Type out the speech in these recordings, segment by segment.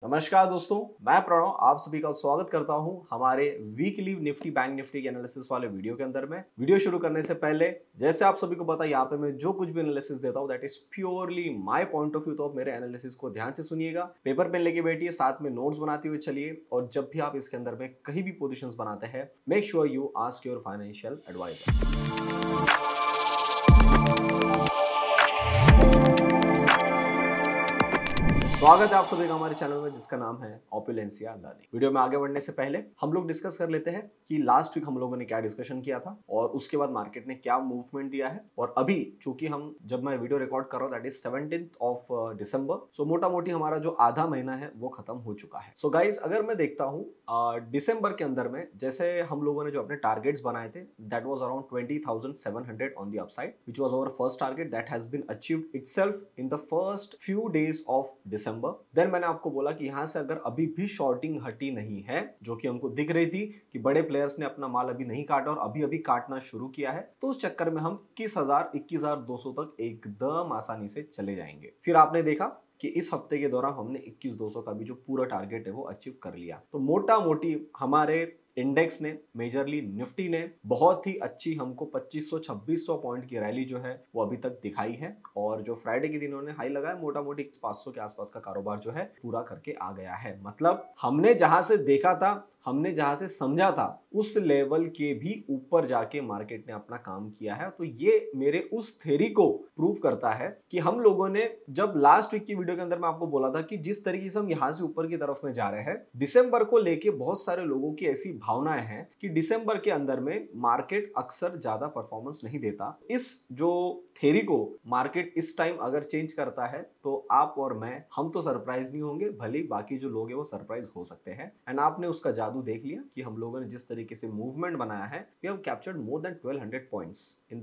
नमस्कार दोस्तों, मैं प्रणव आप सभी का स्वागत करता हूं हमारे वीकली निफ्टी बैंक निफ्टी के एनालिसिस वाले वीडियो के अंदर में। वीडियो शुरू करने से पहले जैसे आप सभी को पता है यहाँ पे मैं जो कुछ भी एनालिसिस देता हूँ that is purely my point of view. तो आप मेरे एनालिसिस को ध्यान से सुनिएगा, पेपर पेन लेके बैठिए, साथ में नोट्स बनाते हुए चलिए और जब भी आप इसके अंदर में कहीं भी पोजिशन बनाते हैं make sure you ask your financial advisor. स्वागत है आप सभी का हमारे चैनल में जिसका नाम है ओपुलेंसिया लर्निंग। वीडियो में आगे बढ़ने से पहले हम लोग डिस्कस कर लेते हैं कि लास्ट वीक हम लोगों ने क्या डिस्कशन किया था और उसके बाद मार्केट ने क्या मूवमेंट दिया है। और अभी चूंकि हम जब मैं वीडियो रिकॉर्ड कर रहा हूँ that is 17th of December, so मोटा मोटी हमारा जो आधा महीना है वो खत्म हो चुका है। सो गाइज अगर मैं देखता हूँ दिसंबर के अंदर में जैसे हम लोगों ने जो अपने टारगेट्स बनाए थे that was around 20,700 on the upside which was our first target that has been achieved itself in the first few days of December. Then मैंने आपको बोला कि यहां से अगर अभी भी शॉर्टिंग हटी नहीं है जो कि हमको दिख रही थी कि बड़े प्लेयर्स ने अपना माल अभी नहीं काटा और अभी अभी काटना शुरू किया है, तो उस चक्कर में हम 21,200 तक एकदम आसानी से चले जाएंगे। फिर आपने देखा कि इस हफ्ते के दौरान हमने 21,200 का भी जो पूरा टारगेट है वो अचीव कर लिया। तो मोटा मोटी हमारे इंडेक्स ने मेजरली निफ्टी ने बहुत ही अच्छी हमको 2500-2600 पॉइंट की रैली जो है वो अभी तक दिखाई है और जो फ्राइडे के दिन उन्होंने हाई लगाया मोटा मोटी 500 के आसपास का कारोबार जो है पूरा करके आ गया है। मतलब हमने जहां से देखा था, हमने जहां से समझा था उस लेवल के भी ऊपर जाके मार्केट ने अपना काम किया है। तो ये मेरे उस थ्योरी को प्रूव करता है कि हम लोगों ने जब लास्ट वीक की वीडियो के अंदर मैं आपको बोला था कि जिस तरीके से हम यहां से ऊपर की तरफ में जा रहे हैं, दिसंबर को लेके बहुत सारे लोगों की ऐसी भावनाएं हैं कि दिसंबर के अंदर में मार्केट अक्सर ज्यादा परफॉर्मेंस नहीं देता। इस जो थ्योरी को मार्केट इस टाइम अगर चेंज करता है तो आप और मैं हम तो सरप्राइज नहीं होंगे, भले बाकी जो लोग हैं वो सरप्राइज हो सकते हैं। एंड आपने उसका जादू देख लिया कि हम लोगों ने जिस तरीके से मूवमेंट बनाया है, we have captured more than 1200 points in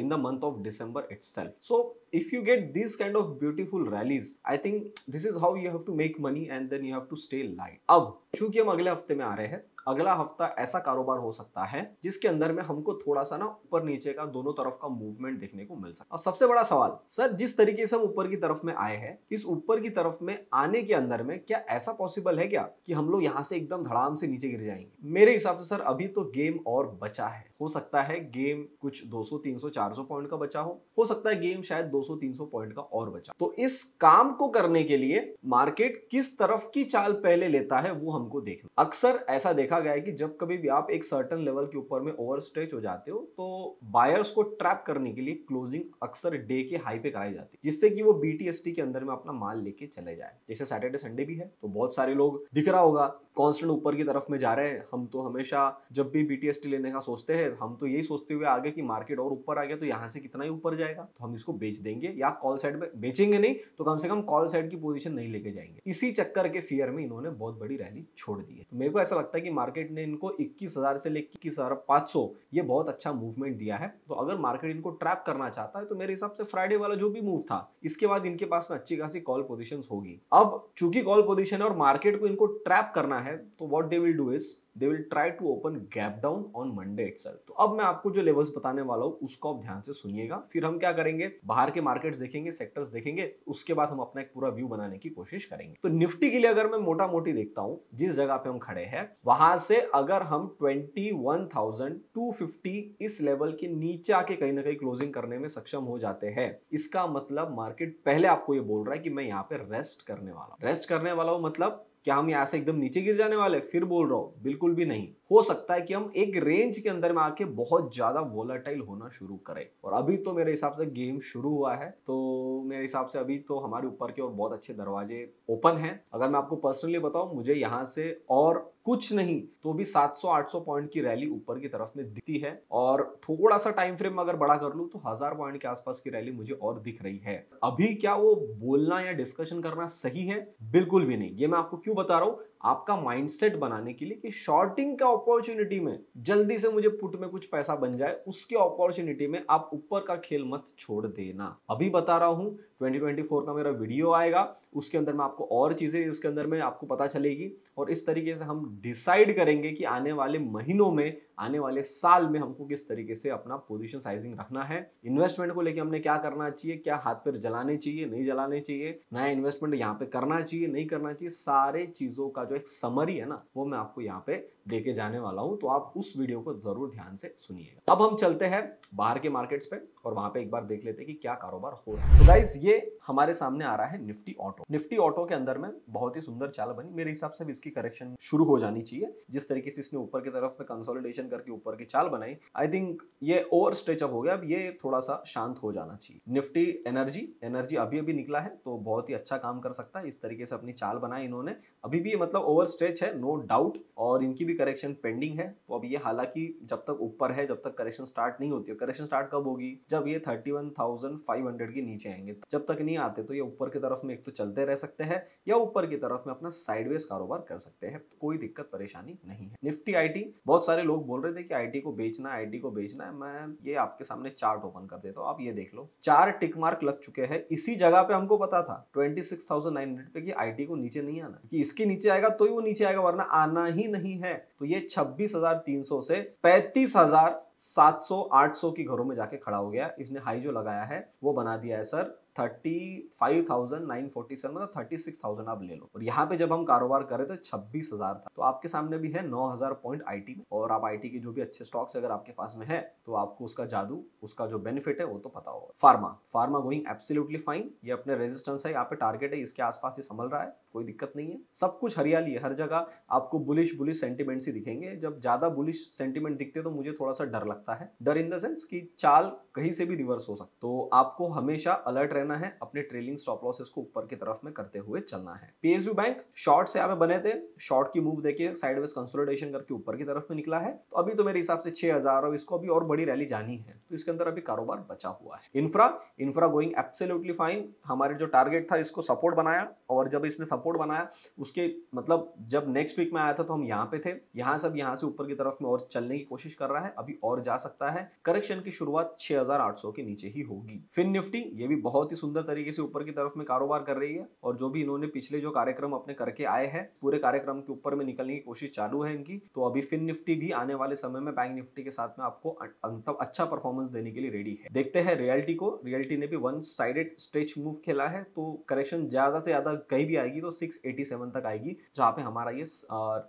the month of December itself. So if you get these kind of beautiful rallies, I think this is how you have to make money and then you have to stay light. अब चूंकि हम अगले हफ्ते में आ रहे हैं, अगला हफ्ता ऐसा कारोबार हो सकता है जिसके अंदर में हमको थोड़ा सा ना ऊपर नीचे का दोनों तरफ का मूवमेंट देखने को मिल सकता है। और सबसे बड़ा सवाल, सर जिस तरीके से हम ऊपर की तरफ में आए हैं, इस ऊपर की तरफ में आने के अंदर में क्या ऐसा पॉसिबल है क्या कि हम लोग यहां से एकदम धड़ाम से नीचे गिर जाएंगे? मेरे हिसाब से सर अभी तो गेम और बचा है। हो सकता है गेम कुछ 200 300 400 पॉइंट का बचा हो सकता है गेम शायद 200 300 पॉइंट का और बचा। तो इस काम को करने के लिए मार्केट किस तरफ की चाल पहले लेता है वो हमको देखना। अक्सर ऐसा देखा गया है कि जब कभी भी आप एक सर्टेन लेवल के ऊपर में ओवर स्ट्रेच हो जाते हो तो बायर्स को ट्रैप करने के लिए क्लोजिंग अक्सर डे के हाई पे कराई जाती है जिससे कि वो BTST के अंदर में अपना माल लेके चले जाए। जैसे सैटरडे संडे भी है तो बहुत सारे लोग दिख रहा होगा कांस्टेंट ऊपर की तरफ में जा रहे हैं। हम तो हमेशा जब भी BTST लेने का सोचते हैं हम तो यही सोचते हुए आगे कि मार्केट और ऊपर आ गया तो यहाँ से कितना ही ऊपर जाएगा तो हम इसको बेच देंगे या कॉल साइड में बेचेंगे, नहीं तो कम से कम कॉल साइड की पोजीशन नहीं लेके जाएंगे। इसी चक्कर के फियर में इन्होंने बहुत बड़ी रैली छोड़ दी है। तो मेरे को ऐसा लगता है कि मार्केट ने इनको 21,000 से लेकर 21,500 ये बहुत अच्छा मूवमेंट दिया है। तो अगर मार्केट इनको ट्रैप करना चाहता है तो मेरे हिसाब से फ्राइडे वाला जो भी मूव था इसके बाद इनके पास में अच्छी खासी कॉल पोजीशन होगी। अब चूंकि कॉल पोजीशन है और मार्केट को इनको ट्रैप करना है तो what they will do is they will try to open gap down on Monday itself। तो अब मैं आपको जो लेवल्स बताने वाला हूं उसको आप ध्यान से सुनिएगा। फिर हम क्या करेंगे, बाहर के मार्केट्स देखेंगे, सेक्टर्स देखेंगे, उसके बाद हम अपना एक पूरा व्यू बनाने की कोशिश करेंगे। तो निफ्टी के लिए अगर मैं मोटा मोटी देखता हूं जिस जगह पे हम खड़े हैं वहां से अगर हम 21,250 इस लेवल के नीचे आके कहीं ना कहीं क्लोजिंग करने में सक्षम हो जाते हैं, इसका मतलब मार्केट पहले आपको ये बोल रहा है कि मैं यहाँ पे रेस्ट करने वाला हूं। मतलब क्या हम यहाँ से एकदम नीचे गिर जाने वाले? फिर बोल रहा हूं बिल्कुल भी नहीं। हो सकता है कि हम एक रेंज के अंदर में आके बहुत ज्यादा वोलेटाइल होना शुरू करें और अभी तो मेरे हिसाब से गेम शुरू हुआ है तो मेरे हिसाब से अभी तो हमारे ऊपर के और बहुत अच्छे दरवाजे ओपन हैं। अगर मैं आपको पर्सनली बताऊं मुझे यहाँ से और कुछ नहीं तो भी 700-800 पॉइंट की रैली ऊपर की तरफ में दिखती है और थोड़ा सा टाइम फ्रेम अगर बड़ा कर लूं तो 1000 पॉइंट के आसपास की रैली मुझे और दिख रही है। अभी क्या वो बोलना या डिस्कशन करना सही है? बिल्कुल भी नहीं। ये मैं आपको क्यों बता रहा हूं, आपका माइंडसेट बनाने के लिए कि शॉर्टिंग का अपॉर्चुनिटी में जल्दी से मुझे पुट में कुछ पैसा बन जाए, उसकी अपॉर्चुनिटी में आप ऊपर का खेल मत छोड़ देना। अभी बता रहा हूं 2024 का मेरा वीडियो आएगा उसके अंदर मैं आपको और चीजें उसके अंदर में आपको पता चलेगी और इस तरीके से हम डिसाइड करेंगे कि आने वाले महीनों में आने वाले साल में हमको किस तरीके से अपना पोजीशन साइजिंग रखना है, इन्वेस्टमेंट को लेके हमने क्या करना चाहिए, क्या हाथ पैर जलाने चाहिए, नहीं जलाने चाहिए, नया इन्वेस्टमेंट यहाँ पे करना चाहिए, नहीं करना चाहिए, सारे चीजों का जो एक समरी है ना वो मैं आपको यहाँ पे देके जाने वाला हूं। तो आप उस वीडियो को जरूर ध्यान से सुनिएगा। अब हम चलते हैं बाहर के मार्केट्स पे और वहां पे एक बार देख लेते हैं कि क्या कारोबार हो रहा है। तो गाइस ये हमारे सामने आ रहा है निफ्टी ऑटो। निफ्टी ऑटो के अंदर में बहुत ही सुंदर चाल बनी। मेरे हिसाब से इसकी करेक्शन शुरू हो जानी चाहिए। जिस तरीके से इसने ऊपर की तरफ में कंसोलिडेशन करके ऊपर की चाल बनाई, आई थिंक ये ओवर स्ट्रेच अप हो गया। अब ये थोड़ा सा शांत हो जाना चाहिए। निफ्टी एनर्जी अभी अभी निकला है तो बहुत ही अच्छा काम कर सकता है। इस तरीके से अपनी चाल बनाई इन्होंने। अभी भी मतलब ओवर स्ट्रेच है नो डाउट, और इनकी भी करेक्शन पेंडिंग है। तो अब ये हालांकि जब तक ऊपर है, जब तक करेक्शन स्टार्ट नहीं होती है। करेक्शन स्टार्ट कब होगी? जब ये 31,500 के नीचे आएंगे। जब तक नहीं आते तो ये ऊपर की तरफ में एक तो चलते रह सकते हैं या ऊपर की तरफ में अपना साइडवेज कारोबार कर सकते हैं। तो कोई दिक्कत परेशानी नहीं है। निफ्टी आईटी, बहुत सारे लोग बोल रहे थे कि आईटी को बेचना है, आईटी को बेचना है। मैं ये आपके सामने चार्ट ओपन कर देता हूँ, आप ये देख लो। 4 टिक मार्क लग चुके हैं। इसी जगह पे हमको पता था 26,900 पे कि आईटी को नीचे नहीं आना, कि इसके नीचे आएगा तो ही वो नीचे आएगा, वरना आना ही नहीं है। तो ये 26,300 से 35,700-800 की घरों में जाके खड़ा हो गया। इसने हाई जो लगाया है वो बना दिया है सर 35,947, मतलब 36,000 आप ले लो। और यहाँ पे जब हम कारोबार कर रहे थे 26,000 था। तो आपके सामने भी है 9,000 पॉइंट आईटी में। और आप आईटी के जो भी अच्छे स्टॉक्स अगर आपके पास में है तो आपको उसका जादू, उसका जो बेनिफिट है वो तो पता होगा। Pharma going absolutely fine. ये अपने रेजिस्टेंस है, यहाँ पे टारगेट है, इसके आसपास ही संभल रहा है, कोई दिक्कत नहीं है। सब कुछ हरियाली है, हर जगह आपको बुलिश सेंटीमेंट ही दिखेंगे। जब ज्यादा बुलिश सेंटीमेंट दिखते तो मुझे थोड़ा सा डर लगता है। डर इन द सेंस कि चाल कहीं से भी रिवर्स हो सकती। तो आपको हमेशा अलर्ट रहना है, अपने ट्रेलिंग स्टॉप लॉसेस को ऊपर की तरफ में करते हुए चलना है। पीएसयू बैंक शॉर्ट से यहाँ पे बने थे, शॉर्ट की मूव देखिए, साइडवेज कंसोलिडेशन करके ऊपर की तरफ में निकला है। तो अभी तो मेरे हिसाब से 6,000 और इसको अभी और बड़ी रैली जानी है, तो इसके अंदर अभी कारोबार बचा हुआ है। Infra going absolutely fine. हमारे जो टारगेट था इसको सपोर्ट बनाया, और जब इसने सपोर्ट बनाया उसके मतलब जब नेक्स्ट वीक में आया था तो हम यहाँ पे थे। यहाँ से ऊपर की तरफ में और चलने की कोशिश कर रहा है, अभी और जा सकता है। करेक्शन की शुरुआत 6,800 के नीचे ही होगी। फिन निफ्टी ये भी बहुत ही सुंदर तरीके से ऊपर की तरफ में कारोबार कर रही है, और जो भी इन्होंने पिछले जो कार्यक्रम अपने करके आए हैं पूरे कार्यक्रम के ऊपर में निकलने की कोशिश चालू है इनकी। तो अभी फिन निफ्टी भी आने वाले समय में बैंक निफ्टी के साथ में आपको मतलब अच्छा परफॉर्मेंस देने के लिए रेडी है। देखते हैं रियल्टी को। रियल्टी ने भी वन साइडेड स्ट्रेच मूव खेला है, तो करेक्शन ज्यादा से ज्यादा कहीं भी आएगी तो 687 तक आएगी, जहां पे हमारा ये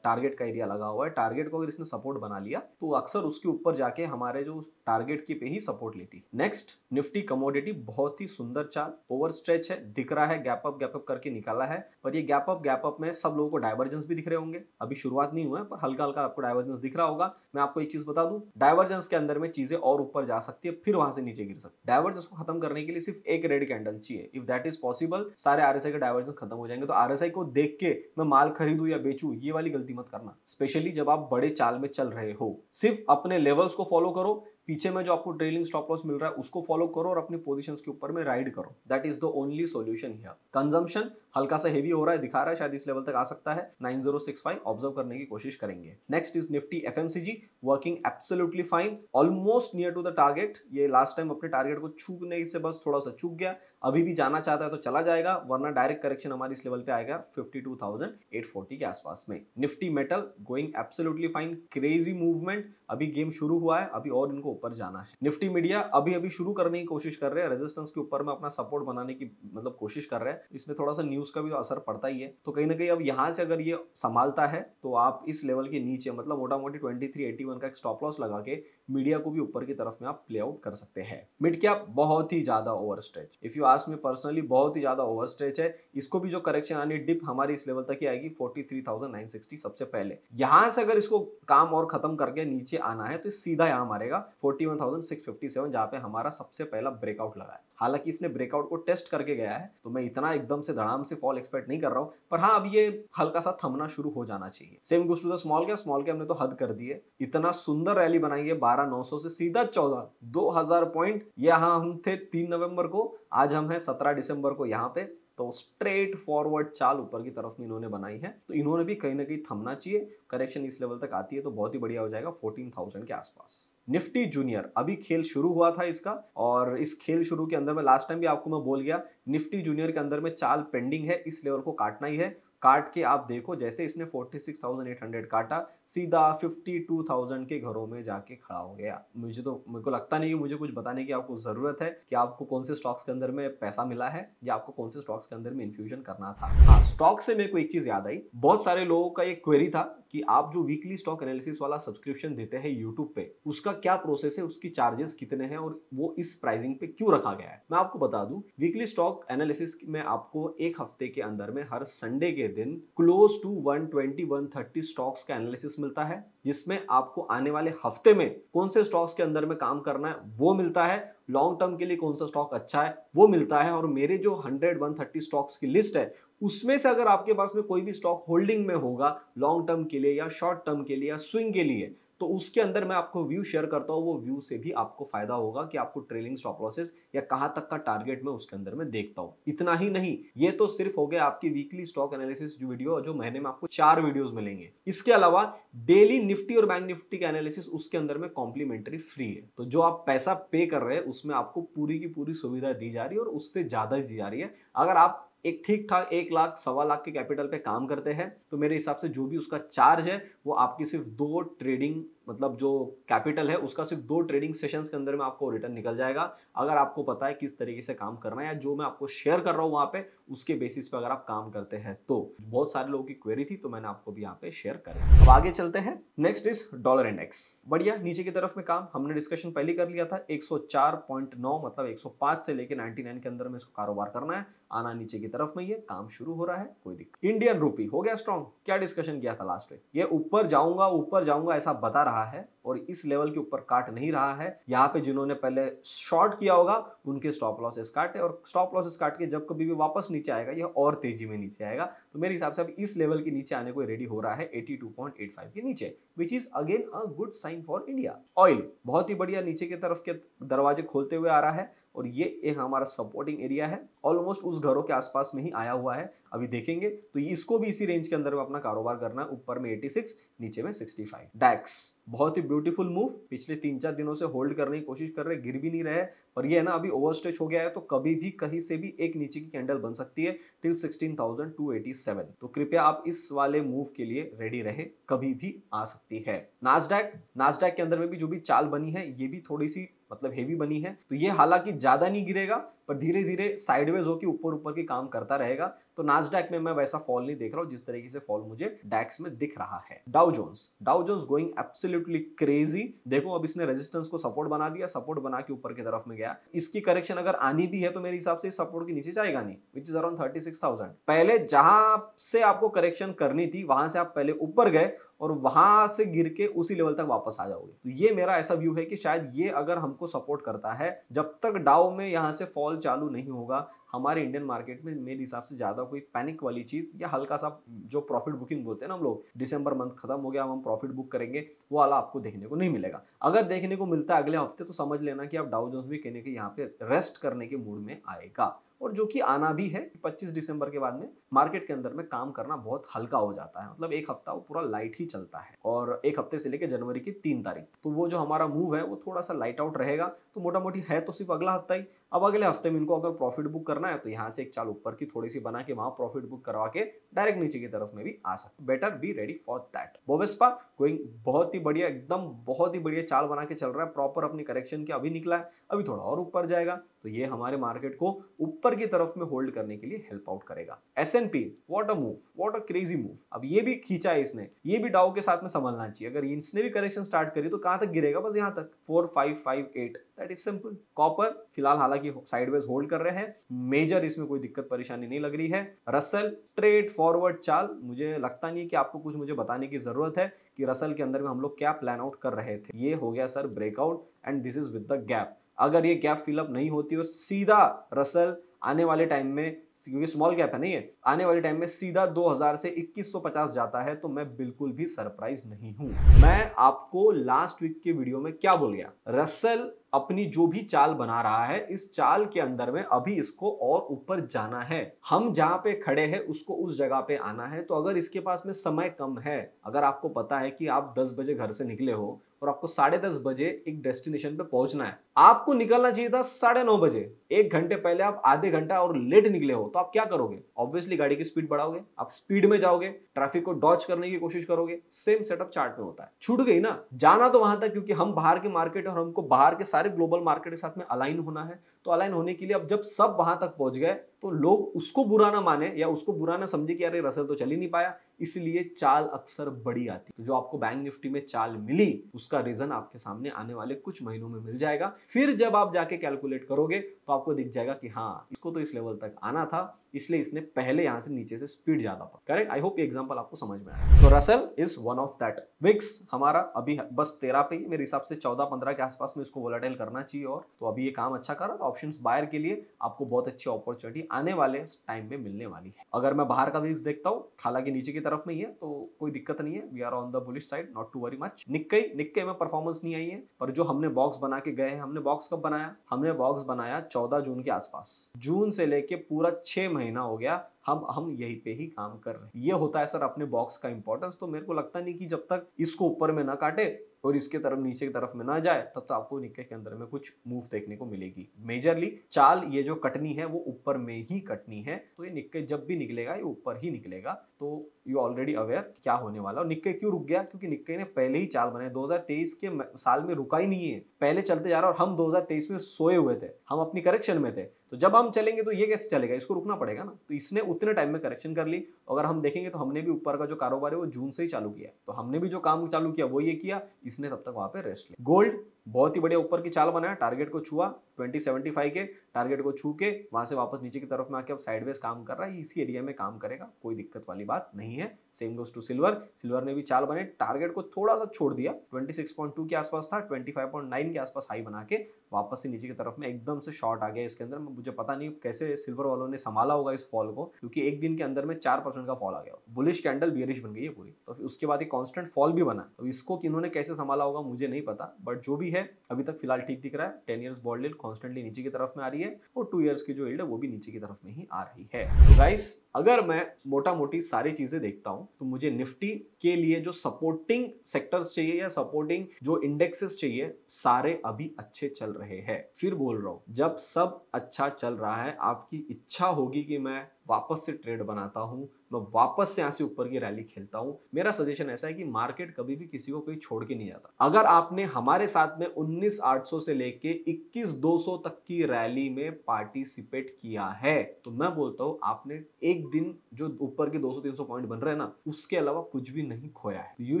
टारगेट का एरिया लगा हुआ है। टारगेट को अगर इसने सपोर्ट बना लिया तो अक्सर उसके ऊपर जाके हमारे जो टारगेट की पे ही सपोर्ट लेती। नेक्स्ट निफ्टी कमोडिटी, बहुत ही सुंदर चाल, ओवर स्ट्रेच है, दिख रहा है, गैप अप करके निकाला है। पर ये गैप अप में सब लोगों को डाइवर्जेंस भी दिख रहे होंगे। अभी शुरुआत नहीं हुआ है पर हल्का हल्का आपको डाइवर्जेंस दिख रहा होगा। मैं आपको एक चीज बता दूं, डाइवर्जेंस के अंदर में चीजें और ऊपर जा सकती है, फिर वहां से नीचे गिर सकती है। डाइवर्जेंस को खत्म करने के लिए सिर्फ एक रेड कैंडल चाहिए। इफ दैट इज पॉसिबल, सारे आरएसआई के डाइवर्जेंस खत्म हो जाएंगे। तो आरएसआई को देख के मैं माल खरीदूं या बेचूं, ये वाली गलती मत करना, स्पेशली जब आप बड़े चाल में चल रहे हो। सिर्फ अपने लेवल्स को फॉलो करो, पीछे में जो आपको ट्रेलिंग स्टॉप लॉस मिल रहा है उसको फॉलो करो और अपनी पोजीशंस के ऊपर में राइड करो। That is the only solution here. Consumption हल्का सा हेवी हो रहा है, दिखा रहा है, शायद इस लेवल तक आ सकता है 9065, ऑब्जर्व करने की कोशिश करेंगे। Next is Nifty FMCG, working absolutely fine, almost near to the target. ये लास्ट टाइम अपने टारगेट को छूने से बस थोड़ा सा चूक गया। अभी भी जाना चाहता है तो चला जाएगा, वरना डायरेक्ट करेक्शन हमारी इस लेवल पे आएगा 52,840 के आसपास में। Nifty metal going absolutely fine, crazy movement, अभी गेम शुरू हुआ है, अभी और इनको ऊपर जाना है। निफ्टी मीडिया अभी शुरू करने की कोशिश कर रहे हैं, रेजिस्टेंस के ऊपर में अपना सपोर्ट बनाने की मतलब कोशिश कर रहे हैं। इसमें थोड़ा सा न्यूज का भी असर पड़ता ही है, तो कहीं ना कहीं अब यहाँ से अगर ये संभालता है तो आप इस लेवल के नीचे मतलब मोटा मोटी 2381 का एक स्टॉप लॉस लगा के मीडिया को भी ऊपर की तरफ में आप प्ले आउट कर सकते हैं। मिड कैप बहुत ही ज्यादा over stretch, if you ask me personally बहुत ही ज्यादा ओवर स्ट्रेच है। इसको भी जो करेक्शन आनी डिप हमारी इस लेवल तक ही आएगी 43,960 सबसे पहले। यहां से अगर इसको काम और खत्म करके नीचे आना है तो सीधा यहां मारेगा 41,657, जहां पे हमारा सबसे पहला ब्रेकआउट लगा है। हालांकि इसने ब्रेकआउट को टेस्ट करके गया है तो मैं इतना एकदम से धड़ाम से फॉल एक्सपेक्ट नहीं कर रहा हूं, पर हाँ अब ये हल्का सा थमना शुरू हो जाना चाहिए। Same goes to the small cap ने तो हद कर दी है। इतना सुंदर रैली बनाई है 12,900 से सीधा 14,000 पॉइंट। यहाँ हम थे 3 नवंबर को, आज हम हैं 17 दिसंबर को यहाँ पे। तो स्ट्रेट फॉरवर्ड चाल ऊपर की तरफ में इन्होंने बनाई है, तो इन्होंने भी कहीं ना कहीं थमना चाहिए। करेक्शन इस लेवल तक आती है तो बहुत ही बढ़िया हो जाएगा 14,000 के आसपास। निफ्टी जूनियर, अभी खेल शुरू हुआ था इसका, और इस खेल शुरू के अंदर में लास्ट टाइम भी आपको मैं बोल गया निफ्टी जूनियर के अंदर में चाल पेंडिंग है, इस लेवल को काटना ही है। काट के आप देखो, जैसे इसने 46,800 काटा, सीधा 52,000 के घरों में जाके खड़ा हो गया। मेरे को लगता नहीं कि मुझे कुछ बताने की आपको जरूरत है कि आपको कौन से स्टॉक्स के अंदर में पैसा मिला है या आपको कौन से स्टॉक्स के अंदर में इन्फ्यूजन करना था। हाँ, स्टॉक से मेरे को एक चीज याद आई, बहुत सारे लोगों का एक क्वेरी था कि आप जो वीकली स्टॉक एनालिसिस वाला सब्सक्रिप्शन देते हैं यूट्यूब पे, उसका क्या प्रोसेस है, उसकी चार्जेस कितने हैं और वो इस प्राइसिंग पे क्यों रखा गया है। मैं आपको बता दूं, वीकली स्टॉक एनालिसिस में आपको एक हफ्ते के अंदर में हर संडे के दिन क्लोज टू 120-130 स्टॉक्स का एनालिसिस मिलता है, जिसमें आपको आने वाले हफ्ते में कौन से स्टॉक्स के अंदर में काम करना है वो मिलता है, लॉन्ग टर्म के लिए कौन सा स्टॉक अच्छा है वो मिलता है। और मेरे जो 100-130 स्टॉक्स की लिस्ट है, उसमें से अगर आपके पास में कोई भी स्टॉक होल्डिंग में होगा लॉन्ग टर्म के लिए या शॉर्ट टर्म के लिए या स्विंग के लिए, तो उसके अंदर मैं आपको व्यू शेयर करता हूं। वो व्यू से भी आपको फायदा होगा कि आपको ट्रेलिंग स्टॉप लॉसेस या कहां तक का टारगेट मैं उसके अंदर में देखता हूं। इतना ही नहीं, ये तो सिर्फ हो गया आपकी वीकली स्टॉक एनालिसिस जो वीडियो, जो महीने में आपको 4 वीडियोस मिलेंगे। इसके अलावा डेली निफ्टी और बैंक निफ्टी का एनालिसिस उसके अंदर में कॉम्प्लीमेंट्री फ्री है। तो जो आप पैसा पे कर रहे हैं उसमें आपको पूरी की पूरी सुविधा दी जा रही है और उससे ज्यादा दी जा रही है। अगर आप एक ठीक ठाक 1 लाख 1.25 लाख के कैपिटल पे काम करते हैं तो मेरे हिसाब से जो भी उसका चार्ज है वो आपकी सिर्फ 2 ट्रेडिंग, मतलब जो कैपिटल है उसका सिर्फ 2 ट्रेडिंग सेशंस के अंदर में आपको रिटर्न निकल जाएगा। अगर आपको पता है किस तरीके से काम करना है या जो मैं आपको शेयर कर रहा हूं वहां पे उसके बेसिस पे अगर आप काम करते हैं तो। बहुत सारे लोगों की क्वेरी थी तो मैंने आपको भी यहाँ पे शेयर कर दिया। अब आगे चलते हैं। Next is dollar index. बढ़िया, नीचे की तरफ में काम हमने डिस्कशन पहले कर लिया था। 104.9 मतलब 105 से लेके 99 के अंदर में इसको कारोबार करना है, आना नीचे की तरफ में, ये काम शुरू हो रहा है, कोई दिक्कत। इंडियन रूपी हो गया स्ट्रॉन्ग। क्या डिस्कशन किया था लास्ट वीक, ये ऊपर जाऊंगा ऐसा बता रहा है और इस लेवल के ऊपर काट नहीं रहा है। यहाँ पे जिन्होंने पहले शॉर्ट किया होगा उनके स्टॉप लॉसेस काटे, और स्टॉप लॉसेस काट के जब कभी भी वापस नीचे आएगा यह और तेजी में नीचे आएगा। तो मेरे हिसाब से अब इस लेवल के नीचे आने को रेडी हो रहा है 82.85 के नीचे, which is again a good sign for India. Oil बहुत ही बढ़िया नीचे की तरफ के दरवाजे खोलते हुए आ रहा है और ये एक हमारा सपोर्टिंग एरिया है, ऑलमोस्ट उस घरों के आसपास में ही आया हुआ है। अभी देखेंगे तो इसको भी इसी रेंज के अंदर में अपना कारोबार करना है, ऊपर में 86, नीचे में 65। डैक्स बहुत ही ब्यूटीफुल मूव, पिछले 3-4 दिनों से होल्ड करने की कोशिश कर रहे, गिर भी नहीं रहे, पर ये है ना अभी ओवरस्टेच हो गया है तो कभी भी कहीं से भी एक नीचे की कैंडल बन सकती है टिल 16,287। तो कृपया आप इस वाले मूव के लिए रेडी रहे, कभी भी आ सकती है। नास्डैक के अंदर में भी जो भी चाल बनी है ये भी थोड़ी सी मतलब हेवी बनी है, तो ये हालांकि ज्यादा नहीं गिरेगा पर धीरे धीरे साइडवेज होकर ऊपर की काम करता रहेगा। तो नास्डैक में मैं वैसा फॉल नहीं देख रहा हूं जिस तरीके से फॉल मुझे डैक्स में दिख रहा है। Dow Jones going absolutely crazy. देखो अब इसने रेजिस्टेंस को सपोर्ट बना दिया, सपोर्ट बना के ऊपर की तरफ में गया। इसकी करेक्शन अगर आनी भी है तो मेरे हिसाब से सपोर्ट के नीचे जाएगा नहीं, विच इज अराउंड 36,000। पहले जहां से आपको करेक्शन करनी थी वहां से आप पहले ऊपर गए और वहां से गिर के उसी लेवल तक वापस आ जाओगे। तो ये मेरा ऐसा व्यू है कि शायद ये अगर हमको सपोर्ट करता है, जब तक डाउ में यहां से फॉल चालू नहीं होगा हमारे इंडियन मार्केट में मेरे हिसाब से ज्यादा कोई पैनिक वाली चीज या हल्का सा जो प्रॉफिट बुकिंग बोलते हैं ना हम लोग, दिसंबर मंथ खत्म हो गया हम प्रॉफिट बुक करेंगे, वो वाला आपको देखने को नहीं मिलेगा। अगर देखने को मिलता है अगले हफ्ते तो समझ लेना कि आप डाउ जोन्स भी कहने के यहाँ पे रेस्ट करने के मूड में आएगा, और जो कि आना भी है। 25 दिसंबर के बाद में मार्केट के अंदर में काम करना बहुत हल्का हो जाता है, मतलब एक हफ्ता वो पूरा लाइट ही चलता है, और एक हफ्ते से लेकर जनवरी की 3 तारीख तो वो जो हमारा मूव है वो थोड़ा सा लाइट आउट रहेगा। तो मोटा मोटी है तो सिर्फ अगला हफ्ता ही। अब अगले हफ्ते में इनको अगर प्रॉफिट बुक करना है तो यहाँ से एक चाल ऊपर की थोड़ी सी बना के वहां प्रॉफिट बुक करवा के डायरेक्ट नीचे की तरफ में भी आ सकते। Better be ready for that. Bovespa going बहुत ही बढ़िया, एकदम बहुत ही बढ़िया चाल बना के चल रहा है, प्रॉपर अपनी करेक्शन के अभी निकला है, अभी थोड़ा और ऊपर जाएगा तो ये हमारे मार्केट को ऊपर की तरफ में होल्ड करने के लिए हेल्प आउट करेगा। S&P what a move, what a crazy move. अब ये भी खींचा है इसने, ये भी डाउ के साथ में संभलना चाहिए। अगर इसने भी करेक्शन स्टार्ट करी तो कहां तक गिरेगा, बस यहां तक 4558, दैट इज सिंपल। कॉपर फिलहाल हालांकि साइडवेज होल्ड कर रहे हैं, मेजर इसमें कोई दिक्कत परेशानी नहीं लग रही है। रसल स्ट्रेट फॉरवर्ड चाल, मुझे लगता नहीं कि आपको कुछ मुझे बताने की जरूरत है कि रसल के अंदर में हम लोग क्या प्लान आउट कर रहे थे। ये हो गया sir breakout and this is with the gap. अगर ये गैप फिलअप नहीं होती हो सीधा रसल आने वाले टाइम में, क्योंकि स्मॉल गैप है नहीं है, आने वाले टाइम में सीधा 2000 से 2150 जाता है तो मैं बिल्कुल भी सरप्राइज नहीं हूं। मैं आपको लास्ट वीक के वीडियो में क्या बोल गया, रसल अपनी जो भी चाल बना रहा है इस चाल के अंदर में अभी इसको और ऊपर जाना है। हम जहां पे खड़े हैं उसको उस जगह पे आना है। तो अगर इसके पास में समय कम है, अगर आपको पता है कि आप 10 बजे घर से निकले हो और आपको 10:30 बजे एक डेस्टिनेशन पे पहुंचना है, आपको निकलना चाहिए था 9:30 बजे। 1 घंटे पहले आप आधे घंटा और लेट निकले हो तो आप क्या करोगे? ऑब्वियसली गाड़ी की स्पीड बढ़ाओगे, आप स्पीड में जाओगे, ट्रैफिक को डॉज करने की कोशिश करोगे। सेम सेटअप चार्ट में होता है। छूट गई ना, जाना तो वहां तक क्योंकि हम बाहर के मार्केट और हमको बाहर के सारे ग्लोबल मार्केट के साथ में अलाइन होना है। तो अलाइन होने के लिए अब जब सब वहां तक पहुंच गए तो लोग उसको बुरा ना माने या उसको बुरा ना समझे कि अरे रसल तो चल ही नहीं पाया, इसलिए चाल अक्सर बड़ी आती है। तो जो आपको बैंक निफ्टी में चाल मिली उसका रीजन आपके सामने आने वाले कुछ महीनों में मिल जाएगा। फिर जब आप जाके कैलकुलेट करोगे तो आपको दिख जाएगा कि हाँ, इसको तो इस लेवल तक आना था, इसलिए इसने पहले यहां से नीचे से स्पीड ज्यादा पा। करेक्ट? आई होप ये एग्जांपल आपको समझ में आया। So Russell is one of that. VIX हमारा अभी बस 13 पे, मेरे हिसाब से 14-15 के आसपास में इसको वोलेटाइल करना चाहिए। और तो अभी ये काम अच्छा कर रहा है। ऑप्शंस बायर के लिए आपको बहुत अच्छी अपॉर्चुनिटी आने वाले टाइम में मिलने वाली है। अगर मैं बाहर का विक्स देखता हूँ, हालांकि नीचे की तरफ में ही है तो कोई दिक्कत नहीं है। We are on the bullish side, not to worry much. Nikkei में परफॉर्मेंस नहीं आई है, पर जो हमने बॉक्स बना के गए हैं, हमने बॉक्स कब बनाया? हमने बॉक्स बनाया 14 जून के आसपास। जून से लेके पूरा 6 महीना हो गया हम यहीं पे ही काम कर रहे हैं। ये होता है सर अपने बॉक्स का इंपॉर्टेंस। तो मेरे को लगता नहीं कि जब तक इसको ऊपर में ना काटे और इसके तरफ नीचे की तरफ में ना जाए तब तो आपको निक्के के अंदर में कुछ मूव देखने को मिलेगी। मेजरली चाल ये जो कटनी है वो ऊपर में ही कटनी है। तो ये निक्के जब भी निकलेगा ये ऊपर ही निकलेगा। तो यू ऑलरेडी अवेयर क्या होने वाला। और निक्के क्यों रुक गया? क्योंकि निक्के ने पहले ही चाल बनाई। 2023 के साल में रुका ही नहीं है, पहले चलते जा रहा है। और हम 2023 में सोए हुए थे, हम अपनी करेक्शन में थे। तो जब हम चलेंगे तो ये कैसे चलेगा? इसको रुकना पड़ेगा ना। तो इसने उतने टाइम में करेक्शन कर ली। अगर हम देखेंगे तो हमने भी ऊपर का जो कारोबार है वो जून से ही चालू किया। तो हमने भी जो काम चालू किया वो ये किया, इसने तब तक वहां पे रेस्ट लिया। गोल्ड बहुत ही बढ़िया ऊपर की चाल बनाया, टारगेट को छुआ 2075 के टारगेट को छू के वहां से वापस नीचे की तरफ में आके अब साइडवेज काम कर रहा है। इसी एरिया में काम करेगा, कोई दिक्कत वाली बात नहीं है। Same goes to silver. Silver ने भी चाल बने, टारगेट को थोड़ा सा छोड़ दिया, 26.2 के आसपास था, 25.9 के आसपास हाई बना के वापस से नीचे की तरफ में एकदम से शॉर्ट आ गया इसके अंदर। मुझे पता नहीं कैसे सिल्वर वालों ने संभाला होगा इस फॉल को, क्योंकि एक दिन के अंदर में 4% का फॉल आ गया। बुलिश कैंडल बियरिश बन गई है पूरी। तो उसके बाद एक कांस्टेंट फॉल भी बना। तो इसको इन्होंने कैसे संभाला होगा मुझे नहीं पता, बट जो भी है अभी तक फिलहाल ठीक दिख रहा है। 10 इयर्स बॉन्ड यील्ड कॉन्स्टेंटली नीचे की तरफ में आ रही है और 2 इयर्स की जो यील्ड है वो भी नीचे की तरफ में ही आ रही है। तो गाइस, अगर मैं मोटा मोटी सारी चीजें देखता हूं तो मुझे निफ्टी के लिए जो सपोर्टिंग सेक्टर्स चाहिए या सपोर्टिंग जो इंडेक्सेस चाहिए सारे अभी अच्छे चल रहे हैं। फिर बोल रहा हूं, जब सब अच्छा चल रहा है आपकी इच्छा होगी कि मैं वापस से ट्रेड बनाता हूं, मैं वापस से यहां से ऊपर की रैली खेलता हूं। मेरा सजेशन ऐसा है कि मार्केट कभी भी किसी को कोई छोड़ के नहीं जाता। अगर आपने हमारे साथ में 19,800 से लेके 21,200 तक की रैली में पार्टिसिपेट किया है तो मैं बोलता हूं आपने एक दिन जो ऊपर के 200-300 पॉइंट बन रहे हैं ना, उसके अलावा कुछ भी नहीं खोया है। You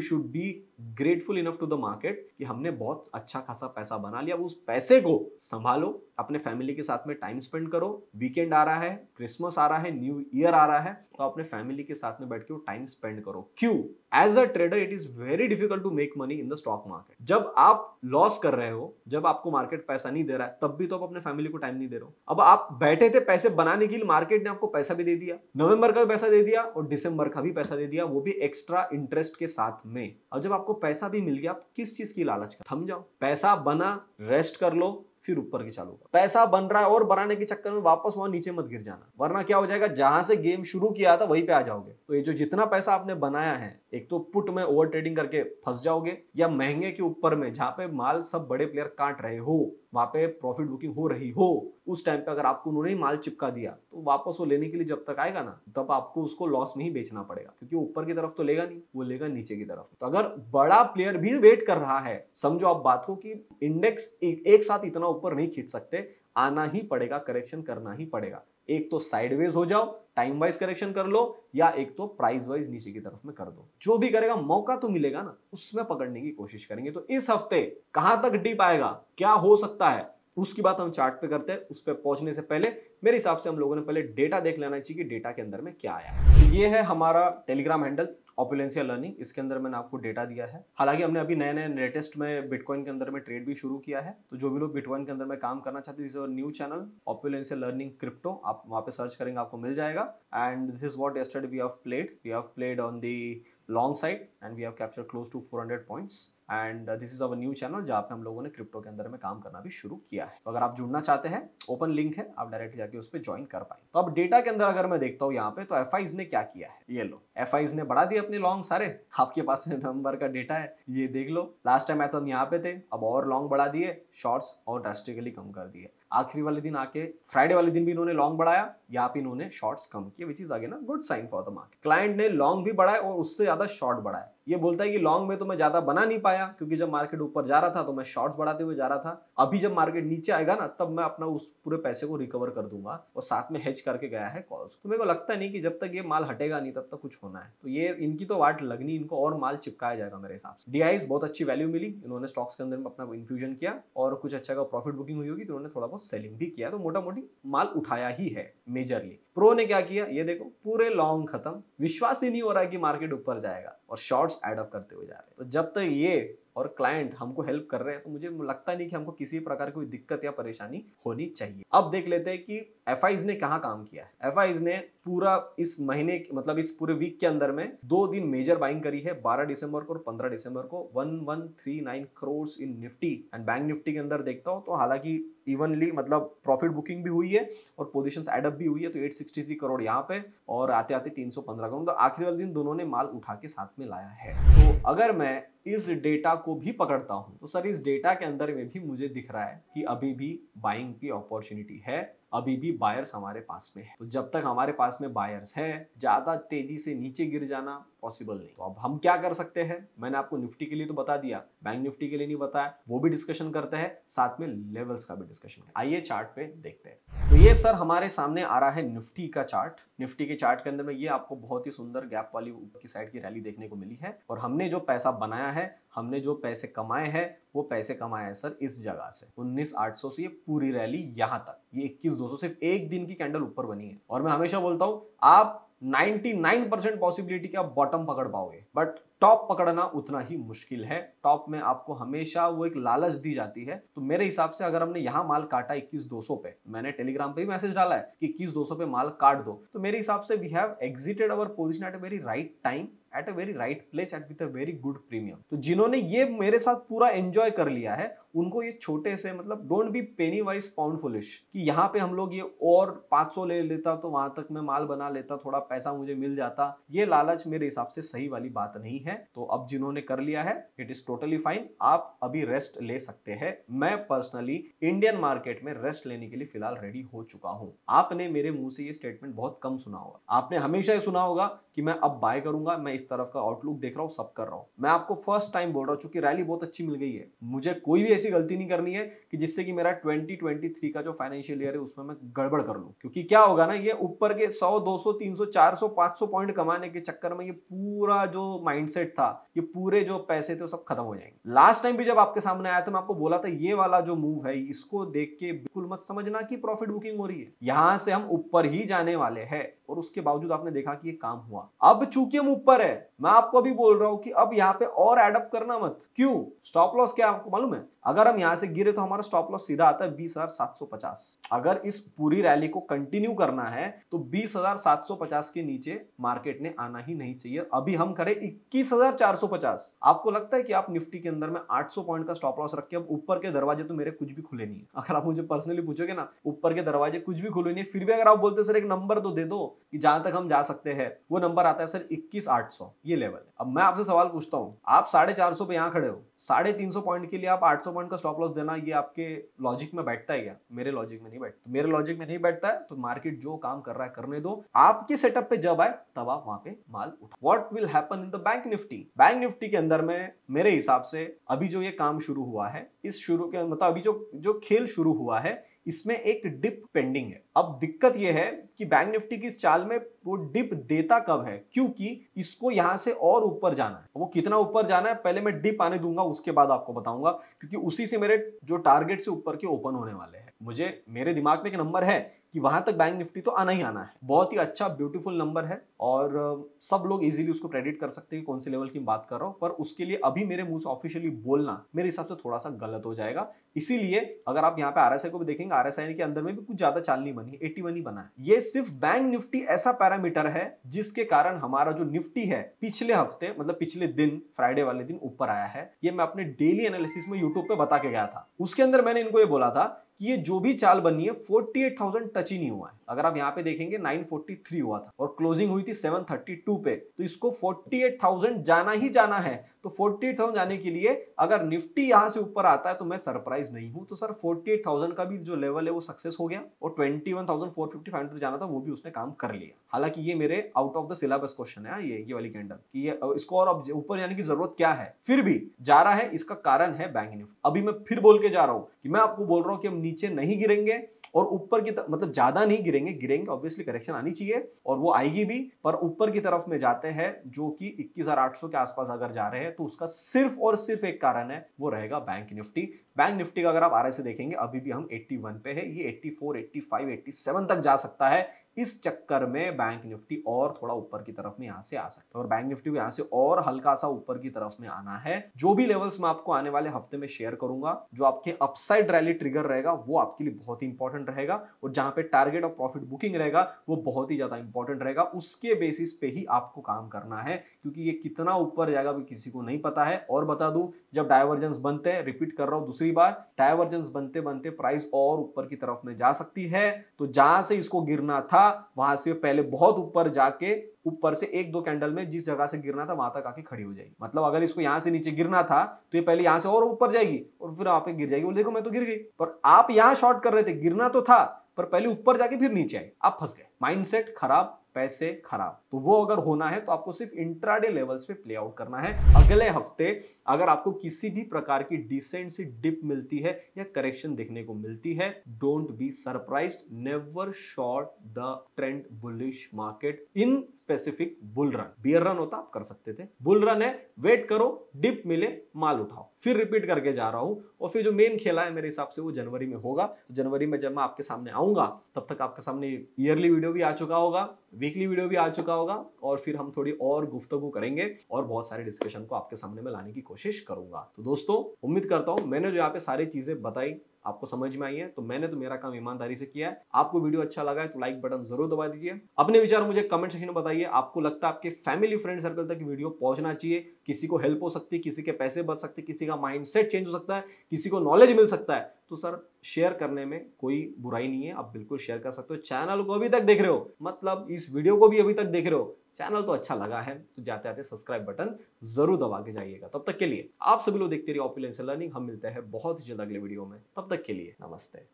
should be grateful enough to the market कि हमने बहुत अच्छा खासा पैसा बना लिया। उस पैसे को संभालो, अपने फैमिली के साथ में टाइम स्पेंड करो। वीकेंड आ रहा है, क्रिसमस आ रहा है, न्यू ईयर आ रहा है, तो अपने फैमिली के साथ में बैठ के टाइम स्पेंड करो। क्यों? As a trader it is very difficult to make money in the stock market. जब आप लॉस कर रहे हो, जब आपको मार्केट पैसा नहीं दे रहा है, तब भी तो आप अपने फैमिली को टाइम नहीं दे रहे हो। अब आप बैठे थे पैसे बनाने के लिए, मार्केट ने आपको पैसा भी दे दिया, नवंबर का भी पैसा दे दिया और दिसंबर का भी पैसा दे दिया, वो भी एक्स्ट्रा इंटरेस्ट के साथ में। और जब आपको पैसा भी मिल गया, आप किस चीज की लालच कर? थम जाओ। पैसा बना, रेस्ट कर लो, फिर ऊपर की चालू कर। पैसा बन रहा है और बनाने के चक्कर में वापस वहां नीचे मत गिर जाना, वरना क्या हो जाएगा, जहां से गेम शुरू किया था वहीं पे आ जाओगे। तो ये जो जितना पैसा आपने बनाया है, एक तो पुट में ओवर ट्रेडिंग करके फंस जाओगे, या महंगे के ऊपर में जहां पे माल सब बड़े प्लेयर काट रहे हो, वहां पे प्रॉफिट बुकिंग हो रही हो, उस टाइम पे अगर आपको उन्होंने ही माल चिपका दिया तो वापस वो लेने के लिए जब तक आएगा ना, तब आपको उसको लॉस में ही बेचना पड़ेगा, क्योंकि ऊपर की तरफ तो लेगा नहीं, वो लेगा नीचे की तरफ। तो अगर बड़ा प्लेयर भी वेट कर रहा है, समझो आप बात को कि इंडेक्स एक साथ इतना ऊपर नहीं खींच सकते, आना ही पड़ेगा, करेक्शन करना ही पड़ेगा। एक तो साइडवेज हो जाओ, टाइम वाइज करेक्शन कर लो, या एक तो प्राइस वाइज नीचे की तरफ में कर दो। जो भी करेगा मौका तो मिलेगा ना, उसमें पकड़ने की कोशिश करेंगे। तो इस हफ्ते कहां तक डिप आएगा, क्या हो सकता है, उसकी बात हम चार्ट पे करते हैं। उस पे पहुंचने से पहले मेरे हिसाब से हम लोगों ने पहले डेटा देख लेना चाहिए कि डेटा के अंदर में क्या आया है। तो ये है हमारा टेलीग्राम हैंडल ऑपुलेंशिया लर्निंग, इसके अंदर मैंने आपको डेटा दिया है। हालांकि हमने अभी नए लेटेस्ट में बिटकॉइन के अंदर में ट्रेड भी शुरू किया है। तो जो भी लोग बिटकॉइन के अंदर में काम करना चाहते हैं, new channel Opulentia learning crypto, आप वहां पे सर्च करेंगे आपको मिल जाएगा। And this is what yesterday we have played on the long side and we have captured close to 400 points and this is our new channel जहाँ पे हम लोगों ने क्रिप्टो के अंदर में काम करना भी शुरू किया है। तो अगर आप जुड़ना चाहते हैं, ओपन लिंक है, आप डायरेक्ट जाके उस पर ज्वाइन कर पाएंगे। तो अब डेटा के अंदर अगर मैं देखता हूँ यहाँ पे, तो एफआईज ने क्या किया है, ये लो, एफआईज ने बढ़ा दिए अपने लॉन्ग सारे। आपके पास नंबर का डेटा है, ये देख लो। लास्ट टाइम तो हम यहाँ पे थे, अब और लॉन्ग बढ़ा दिए, शॉर्ट्स और ड्रास्टिकली कम कर दिए। आखिरी वाले दिन आके फ्राइडे वाले दिन भी इन्होंने लॉन्ग बढ़ाया, यहाँ पे इन्होंने शॉर्ट्स कम किए, which is again a good sign for the market. Client ने लॉन्ग भी बढ़ाया और उससे ज्यादा शॉर्ट बढ़ाया। ये बोलता है कि लॉन्ग में तो मैं ज्यादा बना नहीं पाया क्योंकि जब मार्केट ऊपर जा रहा था तो मैं शॉर्ट्स बढ़ाते हुए जा रहा था। अभी जब मार्केट नीचे आएगा ना, तब मैं अपना उस पूरे पैसे को रिकवर कर दूंगा, और साथ में हेज करके गया है कॉल्स। तो मेरे को लगता नहीं कि जब तक ये माल हटेगा नहीं तब तक कुछ होना है। तो ये इनकी तो वाट लगनी, इनको और माल चिपकाया जाएगा मेरे हिसाब से। डीआईज बहुत अच्छी वैल्यू मिली, इन्होंने स्टॉक्स के अंदर में अपना इन्फ्यूजन किया और कुछ अच्छा का प्रॉफिट बुकिंग हुई होगी तो उन्होंने थोड़ा बहुत सेलिंग भी किया, तो मोटा मोटी माल उठाया ही है मेजरली। प्रो ने क्या किया, ये देखो, पूरे लॉन्ग खत्म, विश्वास ही नहीं हो रहा है कि मार्केट ऊपर जाएगा, और शॉर्ट्स एड अप करते हुए जा रहे हैं। तो जब तक ये और क्लाइंट हमको हेल्प कर रहे हैं तो मुझे लगता नहीं कि हमको किसी प्रकार की कोई दिक्कत या परेशानी होनी चाहिए। अब देख लेते हैं कि एफआईज ने कहाँ काम किया है। एफआईज ने पूरा इस महीने, मतलब इस पूरे वीक के अंदर में 2 दिन मेजर बाइंग करी है, 12 दिसंबर को और 15 दिसंबर को, 1139 करोड़ इन निफ्टी एंड बैंक निफ्टी के अंदर देखता हूँ तो हालांकि इवनली मतलब प्रॉफिट बुकिंग भी हुई है और पोजीशंस एडअप भी हुई है। तो 863 करोड़ यहाँ पे और आते आते 315 करोड़, तो आखिरी वाले दिन दोनों ने माल उठा के साथ में लाया है। तो अगर मैं इस डेटा को भी पकड़ता हूं तो सर इस डेटा के अंदर में भी मुझे दिख रहा है कि अभी भी बाइंग की अपॉर्चुनिटी है, अभी भी बायर्स हमारे पास में है। तो जब तक हमारे पास में बायर्स है, ज्यादा तेजी से नीचे गिर जाना पॉसिबल नहीं। तो अब हम क्या कर सकते हैं, मैंने आपको निफ्टी के लिए तो बता दिया, बैंक निफ्टी के लिए नहीं बताया, वो भी डिस्कशन करते हैं, साथ में लेवल्स का भी डिस्कशन। आइए चार्ट पे देखते हैं। तो ये सर हमारे सामने आ रहा है निफ्टी का चार्ट। निफ्टी के चार्ट के अंदर में ये आपको बहुत ही सुंदर गैप वाली ऊपर की साइड की रैली देखने को मिली है, और हमने जो पैसा बनाया है, हमने जो पैसे कमाए हैं, वो पैसे कमाए हैं सर इस जगह से 19,800 से ये पूरी रैली यहां तक, ये 21,200 सिर्फ एक दिन की कैंडल ऊपर बनी है। और मैं हमेशा बोलता हूं आप 99% पॉसिबिलिटी के आप बॉटम पकड़ पाओगे, बट टॉप पकड़ना उतना ही मुश्किल है। टॉप में आपको हमेशा वो एक लालच दी जाती है। तो मेरे हिसाब से अगर हमने यहाँ माल काटा 21,200 पे, मैंने टेलीग्राम पे भी मैसेज डाला है कि 21,200 पे माल काट दो, तो मेरे हिसाब से we have exited our position at a very right time, at a very right place at with a very good premium. तो जिन्होंने ये मेरे साथ पूरा एंजॉय कर लिया है, उनको ये छोटे से, मतलब don't be Penney wise pound foolish कि यहाँ पे हम लोग ये और 500 ले लेता तो वहां तक मैं माल बना लेता, थोड़ा पैसा मुझे मिल जाता। ये लालच मेरे हिसाब से सही वाली बात नहीं है। तो अब जिन्होंने कर लिया है, इट इज टोटली फाइन, आप अभी रेस्ट ले सकते हैं। मैं पर्सनली इंडियन मार्केट में रेस्ट लेने के लिए फिलहाल रेडी हो चुका हूं। आपने मेरे मुंह से ये स्टेटमेंट बहुत कम सुना होगा, आपने हमेशा ये सुना होगा कि मैं अब बाय करूंगा, मैं इस तरफ का आउटलुक देख रहा हूं, सब कर रहा हूं। मैं आपको फर्स्ट टाइम बोल रहा हूं, चूंकि रैली बहुत अच्छी मिल गई है, मुझे कोई भी ऐसी गलती नहीं करनी है कि जिससे कि मेरा 2023 का जो फाइनेंशियल ईयर है उसमें मैं गड़बड़ कर लूं। क्योंकि क्या होगा ना, ये ऊपर के 100, 200, 300, 400, 500 पॉइंट कमाने के चक्कर में ये पूरा जो माइंडसेट था, ये पूरे जो पैसे थे वो सब खत्म हो जाएंगे। लास्ट टाइम भी जब आपके सामने आया था, मैं आपको बोला था ये वाला जो मूव है, इसको देख के बिल्कुल मत समझना कि प्रॉफिट बुकिंग हो रही है, यहां से हम ऊपर ही जाने वाले हैं। और उसके बावजूद आपने देखा कि ये काम हुआ। अब चूंकि हम ऊपर है, मैं आपको अभी बोल रहा हूं कि अब यहाँ पे और एडअप करना मत। क्यों? स्टॉप लॉस क्या आपको मालूम है? अगर हम यहां से गिरे तो हमारा स्टॉप लॉस सीधा आता है 20,750। अगर इस पूरी रैली को कंटिन्यू करना है तो 20,750 के नीचे मार्केट ने आना ही नहीं चाहिए। अभी हम करें 21,450। आपको लगता है कि आप निफ्टी के अंदर में 800 पॉइंट का स्टॉप लॉस रखे? अब ऊपर के दरवाजे तो मेरे कुछ भी खुले नहीं है। अगर आप मुझे पर्सनली पूछोगे ना, ऊपर के दरवाजे कुछ भी खुले नहीं है, फिर भी अगर आप बोलते हो सर एक नंबर तो दे दो कि जहां तक हम जा सकते हैं, वो नंबर आता है सर 21,800, ये लेवल है। अब मैं आपसे सवाल पूछता हूं, आप 450 पे यहां खड़े हो, 350 पॉइंट के लिए आप 800 पॉइंट का स्टॉप लॉस देना, ये आपके लॉजिक में बैठता है क्या? मेरे लॉजिक में नहीं बैठता। मेरे लॉजिक में नहीं बैठता है तो मार्केट जो काम कर रहा है करने दो। आपकी सेटअप पे जब आए तब आप वहां पे माल उठा। What will happen in the bank Nifty? Bank Nifty के अंदर में मेरे हिसाब से अभी जो ये काम शुरू हुआ है, इस शुरू के मतलब अभी जो खेल शुरू हुआ है, इसमें एक डिप पेंडिंग है। अब दिक्कत यह है कि बैंक निफ्टी की इस चाल में वो डिप देता कब है, क्योंकि इसको यहां से और ऊपर जाना है। वो कितना ऊपर जाना है पहले मैं डिप आने दूंगा, उसके बाद आपको बताऊंगा, क्योंकि उसी से मेरे जो टारगेट से ऊपर के ओपन होने वाले हैं। मुझे मेरे दिमाग में एक नंबर है कि वहां तक बैंक निफ्टी तो आना ही आना है। बहुत ही अच्छा ब्यूटीफुल नंबर है और सब लोग इजीली उसको प्रेडिक्ट कर सकते हैं कौन से लेवल की बात कर रहा हूं, पर उसके लिए अभी मेरे मुंह से ऑफिशियली बोलना मेरे हिसाब से थोड़ा सा गलत हो जाएगा। इसीलिए अगर आप यहाँ पे आरएसआई को भी देखेंगे, आरएसआई के अंदर में भी कुछ ज्यादा चाल नहीं बनी, 81 ही बना है। ये सिर्फ बैंक निफ्टी ऐसा पैरामीटर है जिसके कारण हमारा जो निफ्टी है पिछले हफ्ते मतलब पिछले दिन फ्राइडे वाले दिन ऊपर आया है। ये मैं अपने डेली एनालिसिस में यूट्यूब पे बता के गया था। उसके अंदर मैंने इनको ये बोला था कि ये जो भी चाल बनी है 48,000 टच ही नहीं हुआ है। अगर आप यहाँ पे देखेंगे 943 हुआ था और क्लोजिंग हुई थी 732 पे, तो इसको 48,000 जाना ही जाना है। तो 48,000 जाने के लिए अगर निफ्टी यहां से ऊपर आता है तो मैं सरप्राइज नहीं हूं। तो सर 48,000 का भी जो लेवल है वो सक्सेस हो गया और 21,455 तक जाना था वो भी उसने काम कर लिया। हालांकि ये मेरे out of the syllabus question है ये वाली कैंडल कि ये इसको और अब ऊपर जाने की जरूरत क्या है, फिर भी जा रहा है। इसका कारण है बैंक निफ्टी। अभी मैं फिर बोल के जा रहा हूं कि मैं आपको बोल रहा हूं कि हम नीचे नहीं गिरेंगे और ऊपर की मतलब ज्यादा नहीं गिरेंगे ऑब्वियसली करेक्शन आनी चाहिए और वो आएगी भी, पर ऊपर की तरफ में जाते हैं जो कि 21,800 के आसपास अगर जा रहे हैं तो उसका सिर्फ और सिर्फ एक कारण है, वो रहेगा बैंक निफ्टी। बैंक निफ्टी का अगर आप आरएसए देखेंगे अभी भी हम 81 पे है, ये 84, 85, 87 तक जा सकता है। इस चक्कर में बैंक निफ्टी और थोड़ा ऊपर की तरफ में यहां से आ सकता है और बैंक निफ्टी को यहां से और हल्का सा ऊपर की तरफ में आना है। जो भी लेवल्स मैं आपको आने वाले हफ्ते में शेयर करूंगा, जो आपके अपसाइड रैली ट्रिगर रहेगा वो आपके लिए बहुत ही इंपॉर्टेंट रहेगा और जहां पे टारगेट और प्रॉफिट बुकिंग रहेगा वो बहुत ही ज्यादा इंपॉर्टेंट रहेगा। उसके बेसिस पे ही आपको काम करना है क्योंकि ये कितना ऊपर जाएगा भी किसी को नहीं पता है। और बता दूं, जब डायवर्जेंस बनते हैं, रिपीट कर रहा हूं दूसरी बार, डायवर्जेंस बनते बनते प्राइस और ऊपर की तरफ में जा सकती है। तो जहां से इसको गिरना था वहां से पहले बहुत ऊपर जाके ऊपर से एक दो कैंडल में जिस जगह से गिरना था वहां तक आके खड़ी हो जाएगी। मतलब अगर इसको यहां से नीचे गिरना था तो ये पहले यहां से और ऊपर जाएगी और फिर आप गिर जाएगी। बोले देखो मैं तो गिर गई, पर आप यहां शॉर्ट कर रहे थे, गिरना तो था पर पहले ऊपर जाके फिर नीचे आई, आप फंस गए। माइंडसेट खराब, पैसे खराब। तो वो अगर होना है तो आपको सिर्फ इंट्राडे लेवल्स पे प्ले आउट करना है। अगले हफ्ते अगर आपको किसी भी प्रकार की डिसेंट सी डिप मिलती है या करेक्शन देखने को मिलती है, don't be surprised, never short the trend bullish market in specific bull run. Bear run होता आप कर सकते थे, बुल रन है, वेट करो, डिप मिले माल उठाओ। फिर रिपीट करके जा रहा हूं और फिर जो मेन खेला है मेरे हिसाब से वो जनवरी में होगा। तो जनवरी में जब मैं आपके सामने आऊंगा तब तक आपके सामने ईयरली वीडियो भी आ चुका होगा, वीकली वीडियो भी आ चुका होगा और फिर हम थोड़ी और गुफ्तगू करेंगे और बहुत सारे डिस्कशन को आपके सामने में लाने की कोशिश करूंगा। तो दोस्तों उम्मीद करता हूं मैंने जो यहाँ पे सारी चीजें बताई आपको समझ में आई है। तो मैंने तो मेरा काम ईमानदारी से किया है। आपको वीडियो अच्छा लगा है तो लाइक बटन जरूर दबा दीजिए। अपने विचार मुझे कमेंट सेक्शन में बताइए। आपको लगता है आपके फैमिली फ्रेंड सर्कल तक वीडियो पहुंचना चाहिए, किसी को हेल्प हो सकती है, किसी के पैसे बच सकते हैं, किसी का माइंडसेट चेंज हो सकता है, किसी को नॉलेज मिल सकता है, तो सर शेयर करने में कोई बुराई नहीं है, आप बिल्कुल शेयर कर सकते हो। चैनल को अभी तक देख रहे हो, मतलब इस वीडियो को भी अभी तक देख रहे हो, चैनल तो अच्छा लगा है तो जाते आते सब्सक्राइब बटन जरूर दबा के जाइएगा। तब तक के लिए आप सभी लोग देखते रहिए ऑपुलेंस लर्निंग। हम मिलते हैं बहुत ही जल्द अगले वीडियो में, तब तक के लिए नमस्ते।